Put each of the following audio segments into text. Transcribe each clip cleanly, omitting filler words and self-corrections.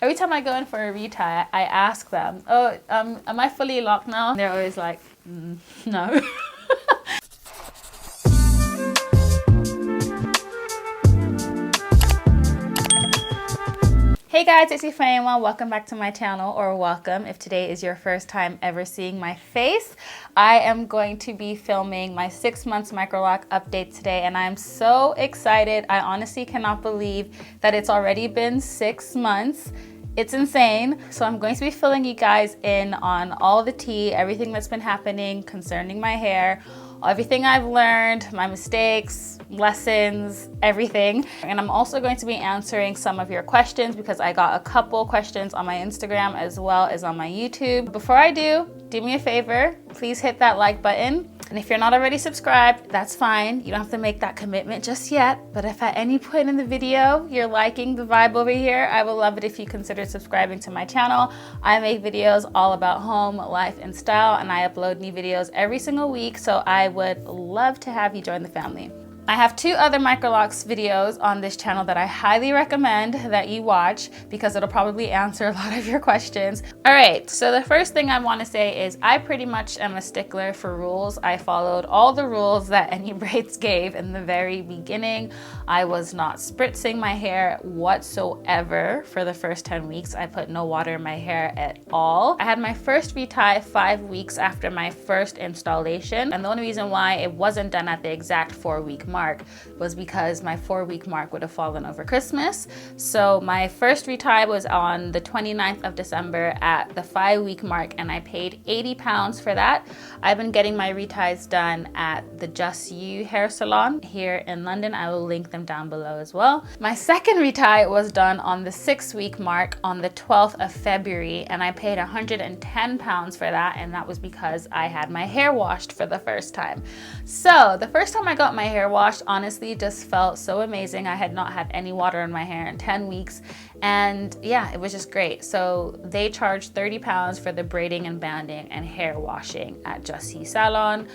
Every time I go in for a retie, I ask them, oh, am I fully locked now? And they're always like, no. Hey guys, it's Ifeyinwa. Welcome back to my channel, or welcome if today is your first time ever seeing my face. I am going to be filming my 6 months MICROLOC update today, and I'm so excited. I honestly cannot believe that it's already been 6 months. It's insane. So I'm going to be filling you guys in on all the tea, everything that's been happening concerning my hair, everything I've learned, my mistakes, lessons, everything. And I'm also going to be answering some of your questions because I got a couple questions on my Instagram as well as on my YouTube. Before I do me a favor, please hit that like button. And if you're not already subscribed, that's fine. You don't have to make that commitment just yet. But if at any point in the video you're liking the vibe over here, I would love it if you consider subscribing to my channel. I make videos all about home, life, and style, and I upload new videos every single week. So I would love to have you join the family. I have 2 other MICROLOCS videos on this channel that I highly recommend that you watch because it'll probably answer a lot of your questions. All right, so the first thing I want to say is I pretty much am a stickler for rules. I followed all the rules that any braids gave in the very beginning. I was not spritzing my hair whatsoever for the first 10 weeks. I put no water in my hair at all. I had my first retie 5 weeks after my first installation, and the only reason why it wasn't done at the exact 4-week mark was because my 4-week mark would have fallen over Christmas. So my first retie was on the 29th of December at the 5-week mark, and I paid £80 for that. I've been getting my reties done at the Just You hair salon here in London. I will link them down below as well. My second retie was done on the 6-week mark on the 12th of February, and I paid £110 for that, and that was because I had my hair washed for the first time. So the first time I got my hair washed, honestly, just felt so amazing. I had not had any water in my hair in 10 weeks, and yeah, it was just great. So they charged £30 for the braiding and banding and hair washing at Just You salon.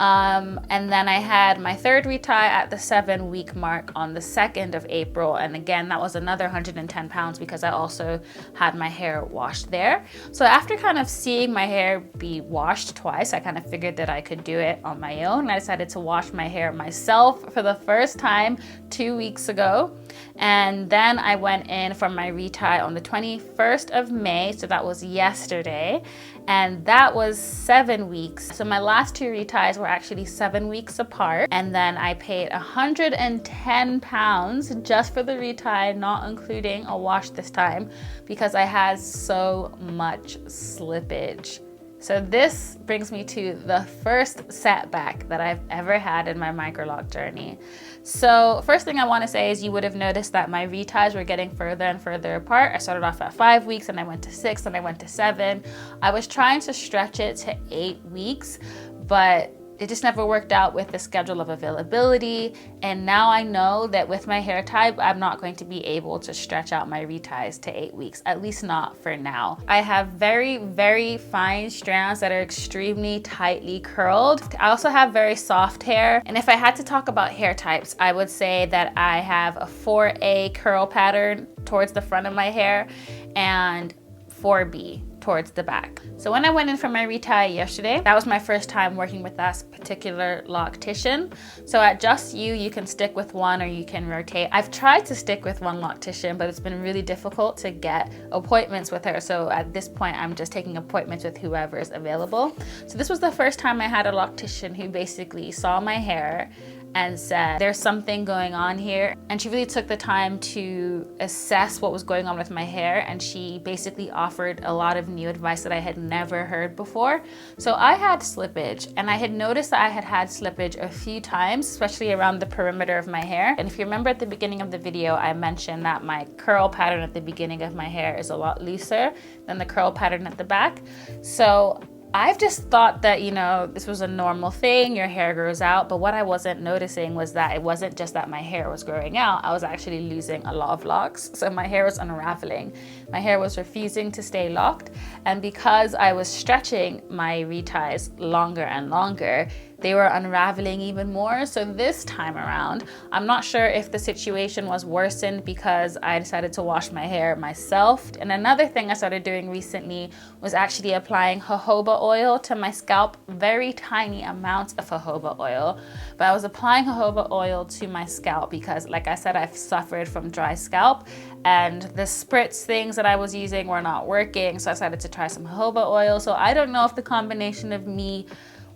And then I had my third retie at the 7-week mark on the 2nd of April. And again, that was another £110 because I also had my hair washed there. So after kind of seeing my hair be washed twice, I kind of figured that I could do it on my own. I decided to wash my hair myself for the first time 2 weeks ago. And then I went in for my retie on the 21st of May. So that was yesterday. And that was 7 weeks. So my last 2 reties were actually 7 weeks apart. And then I paid £110 just for the retie, not including a wash this time, because I had so much slippage. So this brings me to the first setback that I've ever had in my MICROLOC journey. So first thing I want to say is you would have noticed that my reties were getting further and further apart. I started off at 5 weeks, and I went to 6, and I went to 7. I was trying to stretch it to 8 weeks, but it just never worked out with the schedule of availability. And now I know that with my hair type, I'm not going to be able to stretch out my reties to 8 weeks, at least not for now. I have very, very fine strands that are extremely tightly curled. I also have very soft hair. And if I had to talk about hair types, I would say that I have a 4A curl pattern towards the front of my hair and 4B towards the back. So when I went in for my retie yesterday, that was my first time working with that particular loctician. So at Just You, you can stick with one or you can rotate. I've tried to stick with one loctician, but it's been really difficult to get appointments with her. So at this point, I'm just taking appointments with whoever is available. So this was the first time I had a loctician who basically saw my hair and said, there's something going on here. And she really took the time to assess what was going on with my hair. And she basically offered a lot of new advice that I had never heard before. So I had slippage, and I had noticed that I had had slippage a few times, especially around the perimeter of my hair. And if you remember at the beginning of the video, I mentioned that my curl pattern at the beginning of my hair is a lot looser than the curl pattern at the back. So I've just thought that, you know, this was a normal thing, your hair grows out, but what I wasn't noticing was that it wasn't just that my hair was growing out, I was actually losing a lot of locks. So my hair was unraveling. My hair was refusing to stay locked, and because I was stretching my reties longer and longer, they were unraveling even more. So this time around, I'm not sure if the situation was worsened because I decided to wash my hair myself. And another thing I started doing recently was actually applying jojoba oil to my scalp, very tiny amounts of jojoba oil. But I was applying jojoba oil to my scalp because, like I said, I've suffered from dry scalp and the spritz things that I was using were not working. So I decided to try some jojoba oil. So I don't know if the combination of me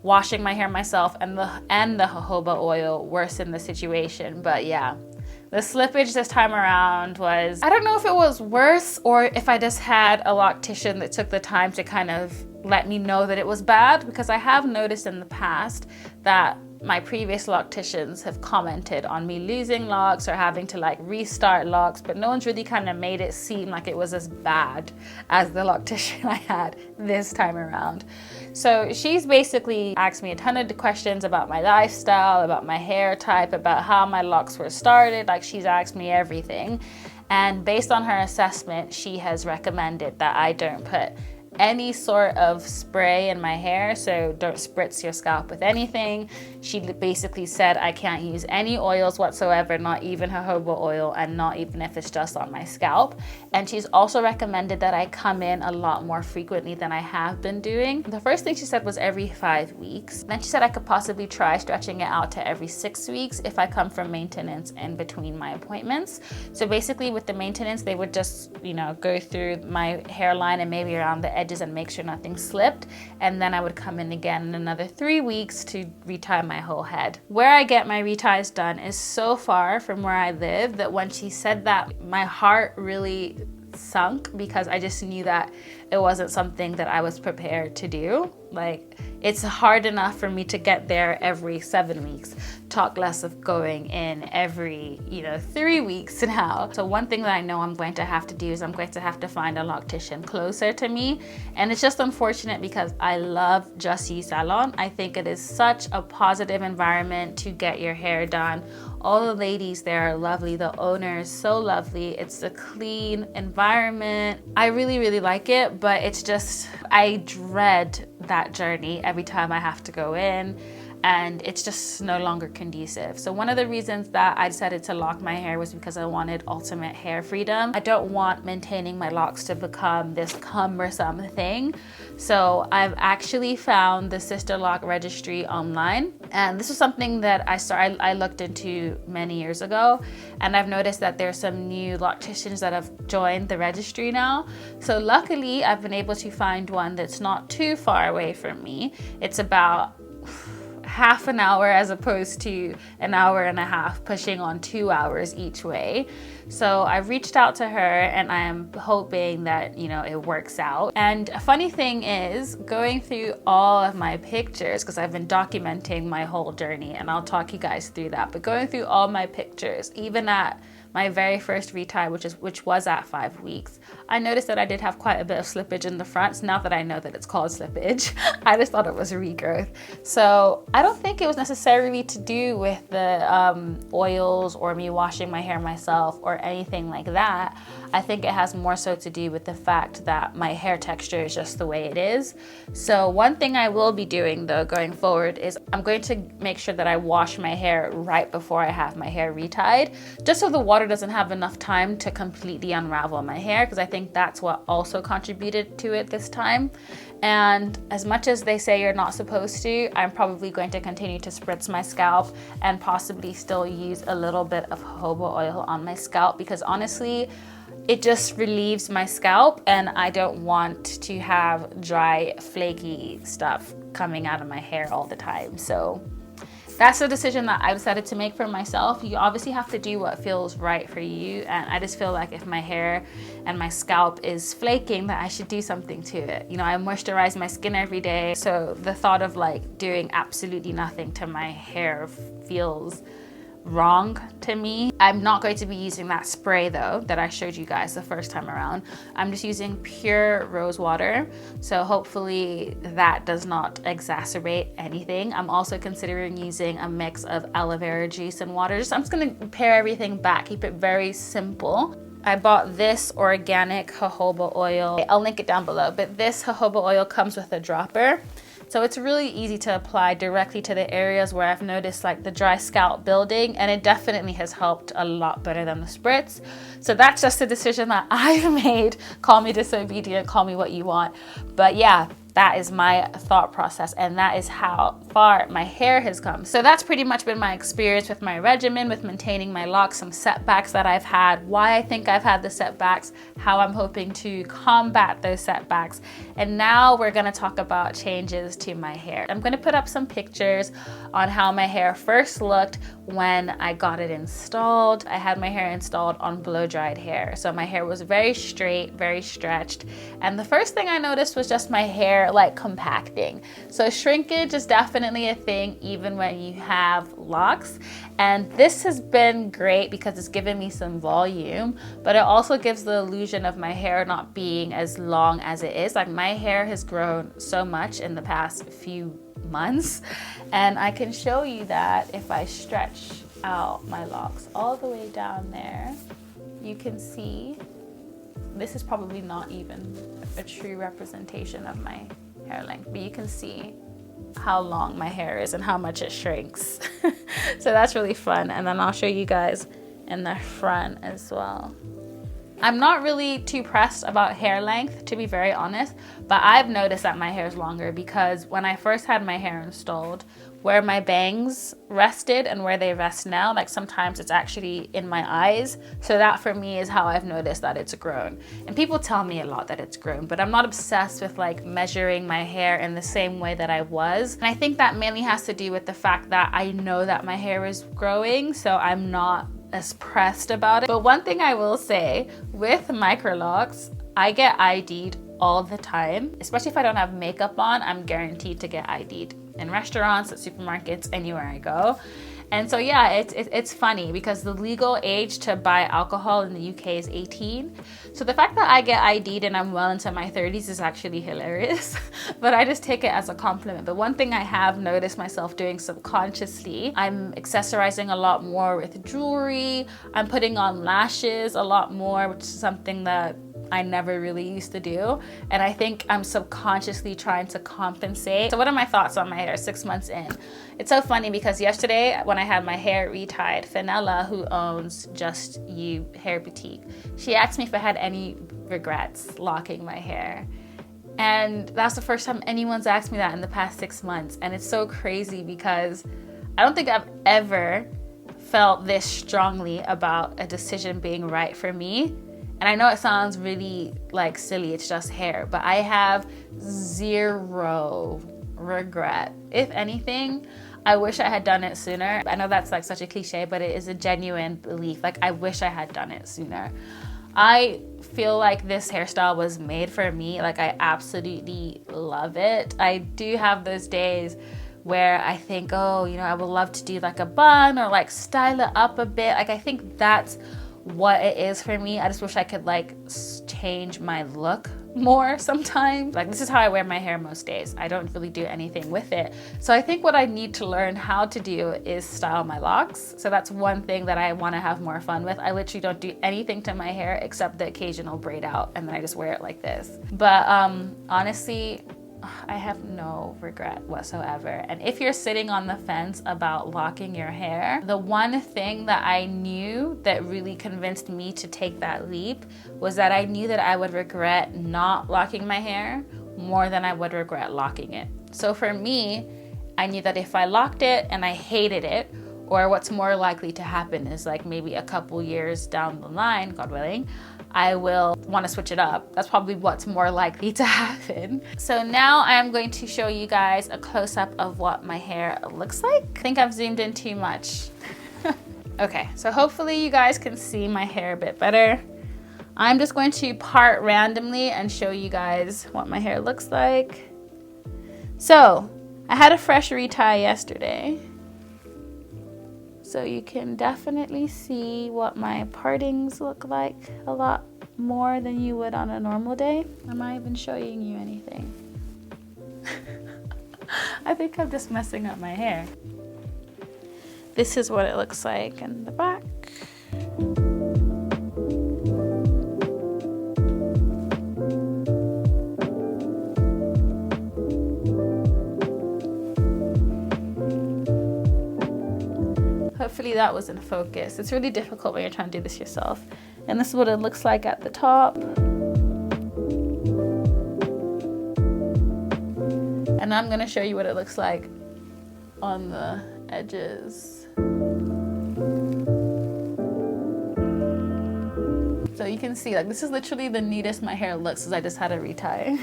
washing my hair myself and the jojoba oil worsened the situation. But yeah, the slippage this time around was, I don't know if it was worse or if I just had a loctician that took the time to kind of let me know that it was bad, because I have noticed in the past that my previous locticians have commented on me losing locks or having to like restart locks, but no one's really kind of made it seem like it was as bad as the loctician I had this time around. So she's basically asked me a ton of questions about my lifestyle, about my hair type, about how my locks were started. Like, she's asked me everything. And based on her assessment, she has recommended that I don't put any sort of spray in my hair, so don't spritz your scalp with anything. She basically said I can't use any oils whatsoever, not even jojoba oil, and not even if it's just on my scalp. And she's also recommended that I come in a lot more frequently than I have been doing. The first thing she said was every 5 weeks. Then she said I could possibly try stretching it out to every 6 weeks if I come from maintenance in between my appointments. So basically with the maintenance, they would just, you know, go through my hairline and maybe around the edges and make sure nothing slipped, and then I would come in again in another 3 weeks to retie my whole head. Where I get my reties done is so far from where I live that when she said that, my heart really sunk, because I just knew that it wasn't something that I was prepared to do. Like, it's hard enough for me to get there every 7 weeks, talk less of going in every 3 weeks now. So one thing that I know I'm going to have to do is I'm going to have to find a loctician closer to me. And it's just unfortunate because I love Just You Salon. I think it is such a positive environment to get your hair done. All the ladies there are lovely. The owner is so lovely. It's a clean environment. I really, really like it, but it's just, I dread that journey every time I have to go in, and it's just no longer conducive. So one of the reasons that I decided to lock my hair was because I wanted ultimate hair freedom. I don't want maintaining my locks to become this cumbersome thing. So I've actually found the Sister Lock registry online. And this was something that I looked into many years ago. And I've noticed that there's some new locticians that have joined the registry now. So luckily I've been able to find one that's not too far away from me. It's about half an hour as opposed to an hour and a half, pushing on 2 hours each way. So I've reached out to her and I am hoping that, it works out. And a funny thing is, going through all of my pictures, because I've been documenting my whole journey and I'll talk you guys through that, but going through all my pictures, even at my very first retie, which was at 5 weeks, I noticed that I did have quite a bit of slippage in the front. Now that I know that it's called slippage, I just thought it was regrowth. So I don't think it was necessarily to do with the oils or me washing my hair myself or anything like that. I think it has more so to do with the fact that my hair texture is just the way it is. So one thing I will be doing though going forward is I'm going to make sure that I wash my hair right before I have my hair retied, just so the water doesn't have enough time to completely unravel my hair, because I think that's what also contributed to it this time. And as much as they say you're not supposed to, I'm probably going to continue to spritz my scalp and possibly still use a little bit of jojoba oil on my scalp, because honestly, it just relieves my scalp and I don't want to have dry, flaky stuff coming out of my hair all the time. So that's the decision that I decided to make for myself. You obviously have to do what feels right for you. And I just feel like if my hair and my scalp is flaking, that I should do something to it. I moisturize my skin every day. So the thought of like doing absolutely nothing to my hair feels wrong to me. I'm not going to be using that spray though that I showed you guys the first time around. I'm just using pure rose water, so hopefully that does not exacerbate anything. I'm also considering using a mix of aloe vera juice and water. I'm just going to pare everything back, keep it very simple. I bought this organic jojoba oil. I'll link it down below, but this jojoba oil comes with a dropper. So it's really easy to apply directly to the areas where I've noticed like the dry scalp building, and it definitely has helped a lot better than the spritz. So that's just a decision that I've made. Call me disobedient, call me what you want. But yeah, that is my thought process, and that is how far my hair has come. So that's pretty much been my experience with my regimen, with maintaining my locks, some setbacks that I've had, why I think I've had the setbacks, how I'm hoping to combat those setbacks. And now we're gonna talk about changes to my hair. I'm gonna put up some pictures on how my hair first looked when I got it installed. I had my hair installed on blow-dried hair. So my hair was very straight, very stretched. And the first thing I noticed was just my hair like compacting. So shrinkage is definitely a thing even when you have locks. And this has been great because it's given me some volume, but it also gives the illusion of my hair not being as long as it is. Like my hair has grown so much in the past few months, and I can show you that if I stretch out my locks all the way down there. You can see this is probably not even a true representation of my hair length, but you can see how long my hair is and how much it shrinks. So that's really fun. And then I'll show you guys in the front as well. I'm not really too pressed about hair length, to be very honest, but I've noticed that my hair is longer because when I first had my hair installed, where my bangs rested and where they rest now, like sometimes it's actually in my eyes. So that for me is how I've noticed that it's grown. And people tell me a lot that it's grown, but I'm not obsessed with like measuring my hair in the same way that I was. And I think that mainly has to do with the fact that I know that my hair is growing, so I'm not as pressed about it. But one thing I will say with MICROLOCS, I get ID'd all the time. Especially if I don't have makeup on, I'm guaranteed to get ID'd in restaurants, at supermarkets, anywhere I go. And so yeah, it's funny because the legal age to buy alcohol in the UK is 18. So the fact that I get ID'd and I'm well into my 30s is actually hilarious, but I just take it as a compliment. But one thing I have noticed myself doing subconsciously, I'm accessorizing a lot more with jewelry. I'm putting on lashes a lot more, which is something that I never really used to do. And I think I'm subconsciously trying to compensate. So what are my thoughts on my hair 6 months in? It's so funny because yesterday when I had my hair retied, Fenella, who owns Just You Hair Boutique, she asked me if I had any regrets locking my hair. And that's the first time anyone's asked me that in the past 6 months. And it's so crazy because I don't think I've ever felt this strongly about a decision being right for me. And I know it sounds really like silly, it's just hair, but I have zero regret. If anything, I wish I had done it sooner. I know that's like such a cliche, but it is a genuine belief. Like I wish I had done it sooner. I feel like this hairstyle was made for me. Like I absolutely love it. I do have those days where I think, oh, you know, I would love to do like a bun or like style it up a bit. Like I think that's what it is for me. I just wish I could like change my look more sometimes. Like this is how I wear my hair most days. I don't really do anything with it. So I think what I need to learn how to do is style my locks. So that's one thing that I want to have more fun with. I literally don't do anything to my hair except the occasional braid out, and then I just wear it like this. But honestly, I have no regret whatsoever. And if you're sitting on the fence about locking your hair, the one thing that I knew that really convinced me to take that leap was that I knew that I would regret not locking my hair more than I would regret locking it. So for me, I knew that if I locked it and I hated it, or what's more likely to happen is like maybe a couple years down the line, God willing, I will want to switch it up. That's probably what's more likely to happen. So now I'm going to show you guys a close-up of what my hair looks like. I think I've zoomed in too much. Okay, so hopefully you guys can see my hair a bit better. I'm just going to part randomly and show you guys what my hair looks like. So I had a fresh retie yesterday. So you can definitely see what my partings look like a lot more than you would on a normal day. Am I even showing you anything? I think I'm just messing up my hair. This is what it looks like in the back. hopefully that was in focus. It's really difficult when you're trying to do this yourself. And this is what it looks like at the top. And I'm gonna show you what it looks like on the edges. So you can see, like, this is literally the neatest my hair looks, as I just had a retie.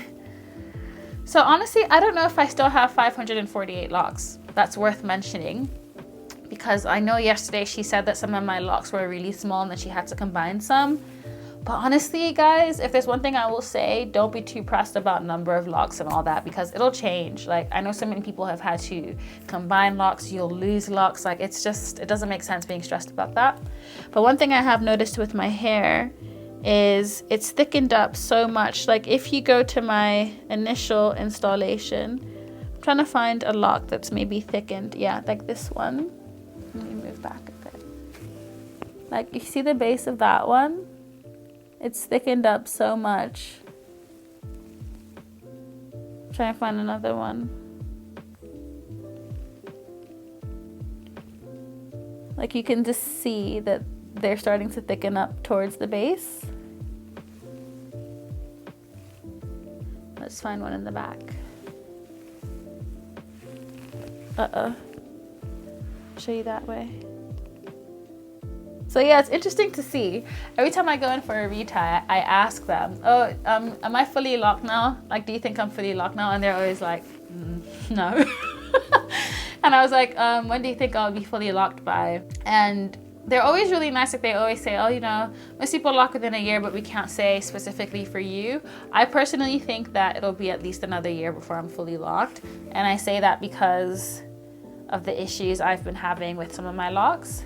So honestly, I don't know if I still have 548 locks. That's worth mentioning, because I know yesterday she said that some of my locks were really small and that she had to combine some. But honestly, guys, if there's one thing I will say, don't be too pressed about number of locks and all that, because it'll change. Like, I know so many people have had to combine locks, you'll lose locks. Like, it's just, it doesn't make sense being stressed about that. But one thing I have noticed with my hair is it's thickened up so much. Like, if you go to my initial installation, I'm trying to find a lock that's maybe thickened. Yeah, like this one. Let me move back a bit. Like, you see the base of that one? It's thickened up so much. I'm trying to find another one. Like, you can just see that they're starting to thicken up towards the base. Let's find one in the back. I'll show you that way. So yeah, it's interesting to see. Every time I go in for a retie, I ask them, oh, am I fully locked now? Like, do you think I'm fully locked now? And they're always like, no. And I was like, when do you think I'll be fully locked by? And they're always really nice. Like, they always say, oh, you know, most people lock within a year, but we can't say specifically for you. I personally think that it'll be at least another year before I'm fully locked. And I say that because of the issues I've been having with some of my locks.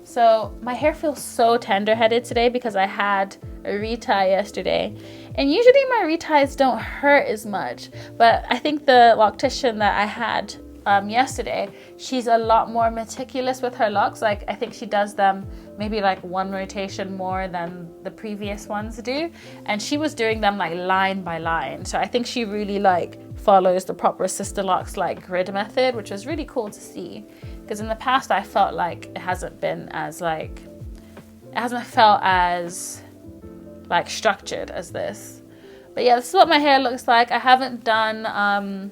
So my hair feels so tender-headed today because I had a retie yesterday. And usually my reties don't hurt as much, but I think the Loctician that I had yesterday, she's a lot more meticulous with her locks. Like, I think she does them maybe like one rotation more than the previous ones do. And she was doing them like line by line. So I think she really like follows the proper sister locks like grid method, which was really cool to see. Because in the past, I felt like it hasn't been as like, it hasn't felt as like structured as this. But yeah, this is what my hair looks like. I haven't done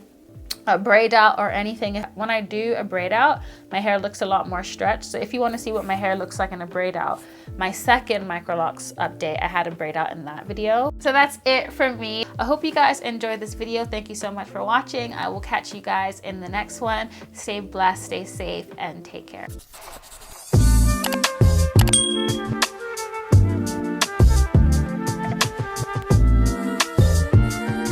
a braid out or anything. When I do a braid out, my hair looks a lot more stretched. So if you want to see what my hair looks like in a braid out, my second MICROLOCS update, I had a braid out in that video. So that's it from me. I hope you guys enjoyed this video. Thank you so much for watching. I will catch you guys in the next one. Stay blessed, stay safe, and take care.